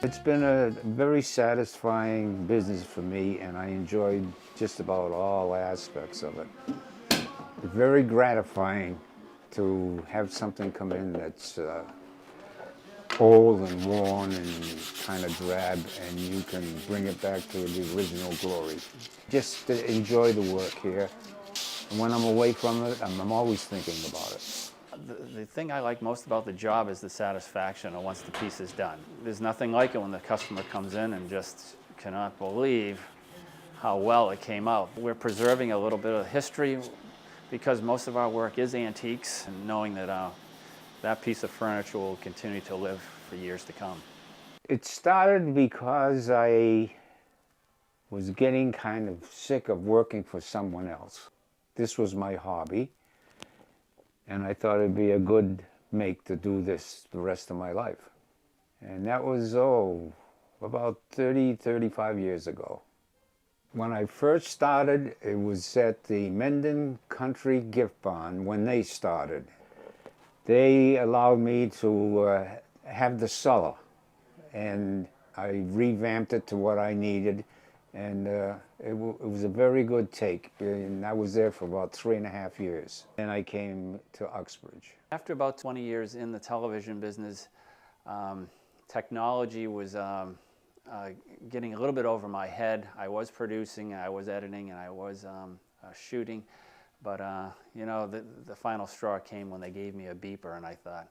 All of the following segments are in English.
It's been a very satisfying business for me, and I enjoyed just about all aspects of it. It's very gratifying to have something come in that's old and worn and kind of drab, and you can bring it back to the original glory. Just to enjoy the work here. And when I'm away from it, I'm always thinking about it. The thing I like most about the job is the satisfaction of once the piece is done. There's nothing like it when the customer comes in and just cannot believe how well it came out. We're preserving a little bit of history because most of our work is antiques, and knowing that that piece of furniture will continue to live for years to come. It started because I was getting kind of sick of working for someone else. This was my hobby, and I thought it'd be a good make to do this the rest of my life. And that was, about 35 years ago. When I first started, it was at the Mendon Country Gift Barn when they started. They allowed me to have the cellar, and I revamped it to what I needed, and it was a very good take, and I was there for about 3.5 years. Then I came to Uxbridge. After about 20 years in the television business, technology was getting a little bit over my head. I was producing, I was editing, and I was shooting. But, you know, the final straw came when they gave me a beeper, and I thought,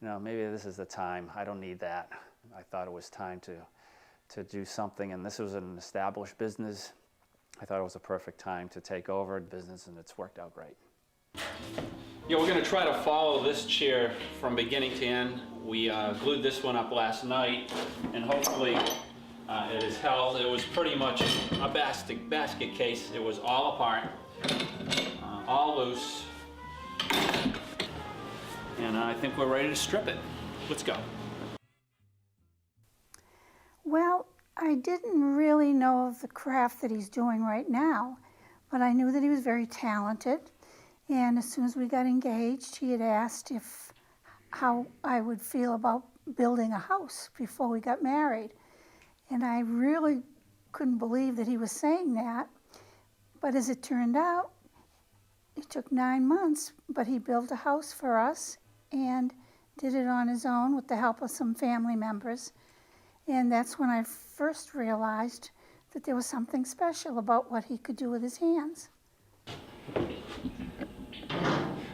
you know, maybe this is the time. I don't need that. I thought it was time to do something, and this was an established business. I thought it was a perfect time to take over the business, and it's worked out great. Yeah, we're going to try to follow this chair from beginning to end. We glued this one up last night, and hopefully it is held. It was pretty much a basket case. It was all apart. All loose, and I think we're ready to strip it. Let's go. Well, I didn't really know of the craft that he's doing right now, but I knew that he was very talented, and as soon as we got engaged, he had asked how I would feel about building a house before we got married, and I really couldn't believe that he was saying that, but as it turned out, it took 9 months, but he built a house for us and did it on his own with the help of some family members. And that's when I first realized that there was something special about what he could do with his hands.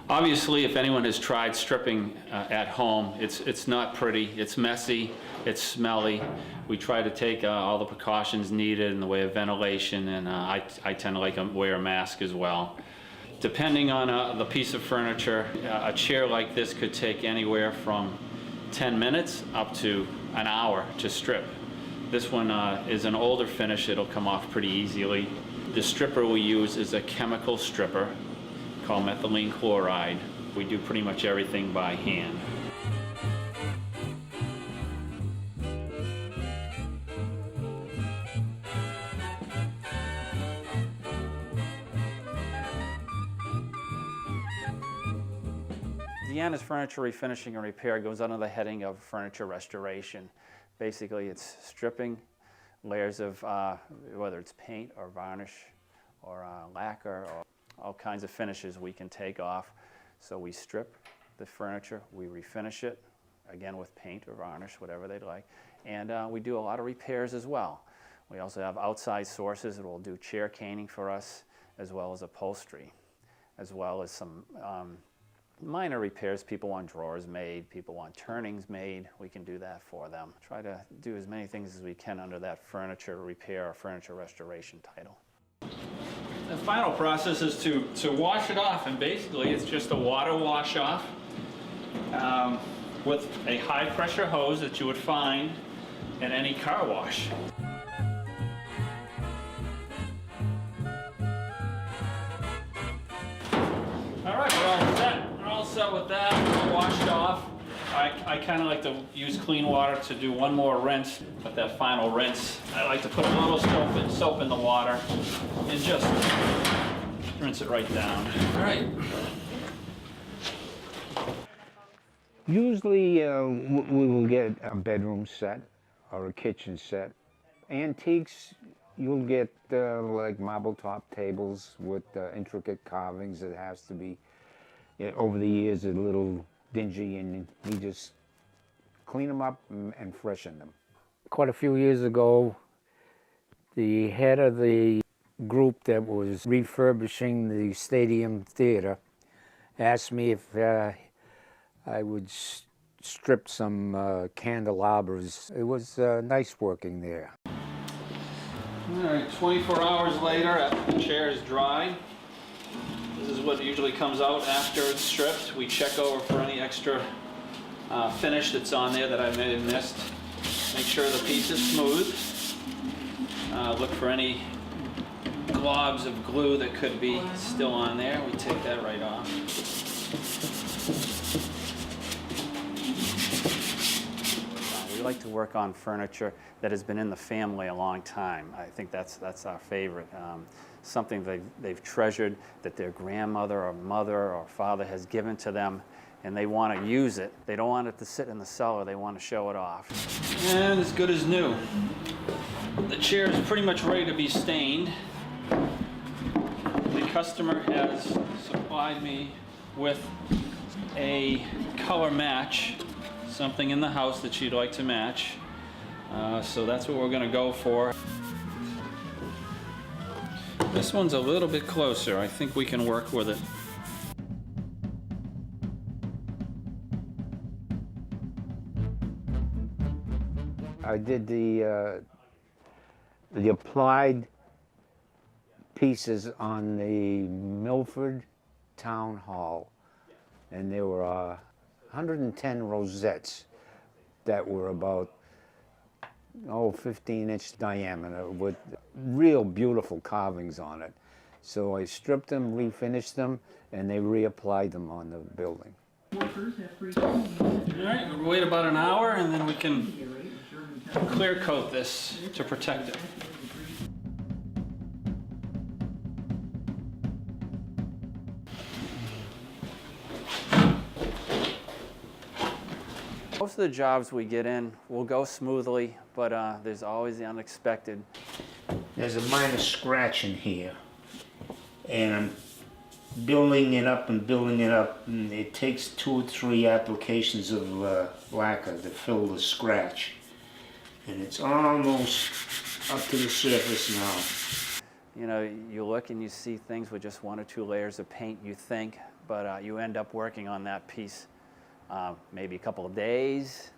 Obviously, if anyone has tried stripping at home, it's not pretty, it's messy, it's smelly. We try to take all the precautions needed in the way of ventilation, and I tend to like to wear a mask as well. Depending on the piece of furniture, a chair like this could take anywhere from 10 minutes up to an hour to strip. This one is an older finish. It'll come off pretty easily. The stripper we use is a chemical stripper called methylene chloride. We do pretty much everything by hand. Deiana's furniture refinishing and repair goes under the heading of furniture restoration. Basically, it's stripping layers of whether it's paint or varnish or lacquer or all kinds of finishes we can take off. So we strip the furniture, we refinish it, again with paint or varnish, whatever they'd like, and we do a lot of repairs as well. We also have outside sources that will do chair caning for us, as well as upholstery, as well as some minor repairs. People want drawers made, people want turnings made, we can do that for them. Try to do as many things as we can under that furniture repair or furniture restoration title. The final process is to wash it off, and basically it's just a water wash off with a high pressure hose that you would find in any car wash. Alright, we're all set. We're all set with that. We're all washed off. I kind of like to use clean water to do one more rinse, but that final rinse, I like to put a little soap in the water and just rinse it right down. All right. Usually we will get a bedroom set or a kitchen set. Antiques, you'll get like marble top tables with intricate carvings. It has to be, over the years, a little dingy, and we just clean them up and freshen them. Quite a few years ago, the head of the group that was refurbishing the Stadium Theater asked me if I would strip some candelabras. It was nice working there. All right, 24 hours later, after the chair is dry, this is what usually comes out after it's stripped. We check over for any extra finish that's on there that I may have missed. Make sure the piece is smooth. Look for any globs of glue that could be still on there. We take that right off. We like to work on furniture that has been in the family a long time. I think that's our favorite. Something they've treasured, that their grandmother or mother or father has given to them, and they want to use it. They don't want it to sit in the cellar. They want to show it off. And as good as new. The chair is pretty much ready to be stained. The customer has supplied me with a color match, something in the house that she'd like to match. So that's what we're going to go for. This one's a little bit closer. I think we can work with it. I did the applied pieces on the Milford Town Hall, and there were 110 rosettes that were about 15-inch diameter with real beautiful carvings on it. So I stripped them, refinished them, and they reapplied them on the building. All right, we'll wait about an hour, and then we can clear coat this to protect it. Most of the jobs we get in will go smoothly, but there's always the unexpected. There's a minor scratch in here, and I'm building it up and building it up, and it takes 2 or 3 applications of lacquer to fill the scratch, and it's almost up to the surface now. You know, you look and you see things with just 1 or 2 layers of paint, you think, but you end up working on that piece maybe a couple of days.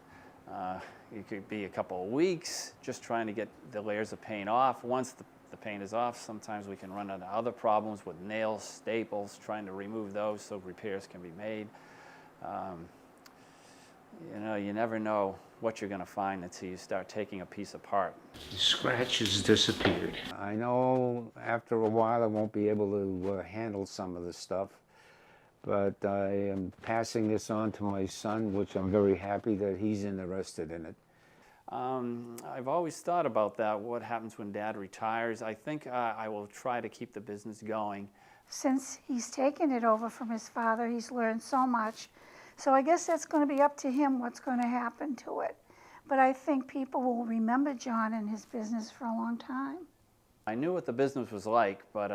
It could be a couple of weeks just trying to get the layers of paint off. Once the paint is off, sometimes we can run into other problems with nails, staples, trying to remove those so repairs can be made. You know, you never know what you're going to find until you start taking a piece apart. The scratch has disappeared. I know after a while I won't be able to handle some of the stuff, but I am passing this on to my son, which I'm very happy that he's interested in it. I've always thought about that, what happens when Dad retires. I think I will try to keep the business going. Since he's taken it over from his father, he's learned so much. So I guess that's going to be up to him what's going to happen to it. But I think people will remember John and his business for a long time. I knew what the business was like, but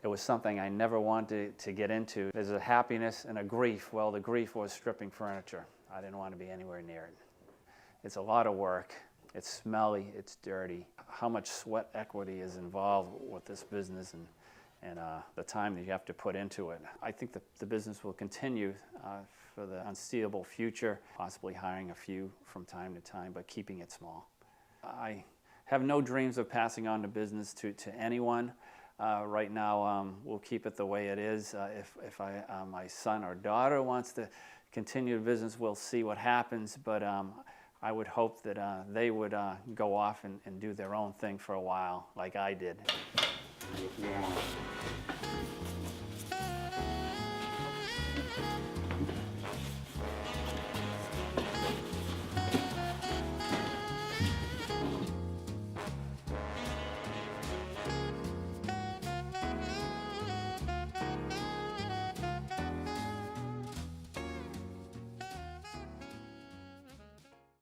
it was something I never wanted to get into. There's a happiness and a grief. Well, the grief was stripping furniture. I didn't want to be anywhere near it. It's a lot of work. It's smelly, it's dirty. How much sweat equity is involved with this business and the time that you have to put into it. I think the business will continue for the unseeable future, possibly hiring a few from time to time, but keeping it small. I have no dreams of passing on the business to anyone. Right now, we'll keep it the way it is. If my son or daughter wants to continue the business, we'll see what happens, but I would hope that they would go off and do their own thing for a while, like I did. Yeah.